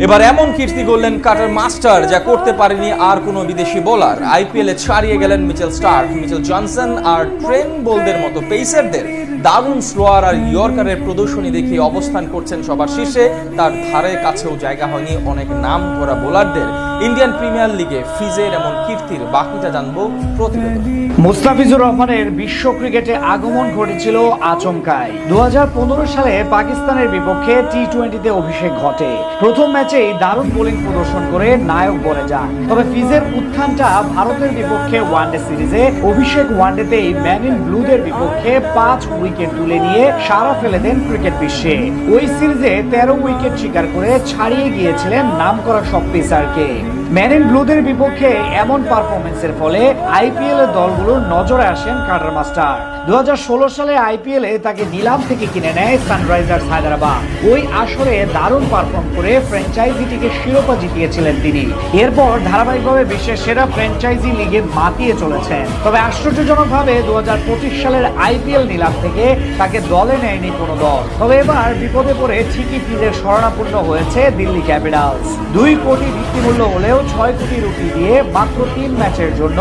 এবার এমন কীর্তি করলেন কাটার মাস্টার যা করতে পারেনি আর কোনো বিদেশি বোলার। আইপিএলে ছাড়িয়ে গেলেন মিচেল স্টার্ক, মিচেল জনসন আর ট্রেন্ট বোল্টের মতো পেসারদের দারুণ স্লোয়ার আর ইয়র্কারের প্রদর্শনী দেখে অবস্থান করছেন সবার শীর্ষে। তার ধারে কাছেও জায়গা হয়নি অনেক নাম করা বোলারদের। ইন্ডিয়ান প্রিমিয়ার লিগে ফিজের এমন কীর্তির বাকিটা জানবো প্রতিবেদন। মুস্তাফিজুর রহমানের বিশ্ব ক্রিকেটে আগমন ঘটেছিল আচমকায়। 2015 সালে পাকিস্তানের বিপক্ষে টি-20তে অভিষেক ঘটে। প্রথম ম্যাচেই দারুণ বোলিং প্রদর্শন করে নায়ক বনে যান। তবে ফিজের উত্থানটা ভারতের বিপক্ষে ওয়ানডে সিরিজে। অভিষেক ওয়ানডেতেই ম্যান ইন ব্লুদের বিপক্ষে 5 উইকেট তুলে নিয়ে সাড়া ফেলে দেন ক্রিকেট বিশ্বে। ওই সিরিজে 13 উইকেট শিকার করে ছাড়িয়ে গিয়েছিলেন নামকরা সব পেসারকে। ম্যান ইন ব্লুদের বিপক্ষে এমন পারফরমেন্সের ফলে আইপিএল এর দলগুলোর নজরে আসেন কাটার মাস্টার। 2016 সালে আইপিএল এ তাকে নিলাম থেকে কিনে নেয় সানরাইজার্স হায়দ্রাবাদ। ওই আসরে দারুণ পারফর্ম করে ফ্র্যাঞ্চাইজিটিকে শিরোপা জিতিয়েছিলেন তিনি। এরপর ধারাবাহিকভাবে বিশ্বের সেরা ফ্র্যাঞ্চাইজি লিগে মাতিয়ে চলেছেন। তবে আশ্চর্যজনকভাবে 2025 সালের আইপিএল নিলাম থেকে তাকে দলে নেয়নি কোনো দল। তবে এবার বিপদে পড়ে ঠিকই ফিজের শরণাপন্ন হয়েছে দিল্লি ক্যাপিটালস। 2 কোটি ভিত্তিমূল্য হলেও 6 কোটি রুপি দিয়ে মাত্র 3 ম্যাচের জন্য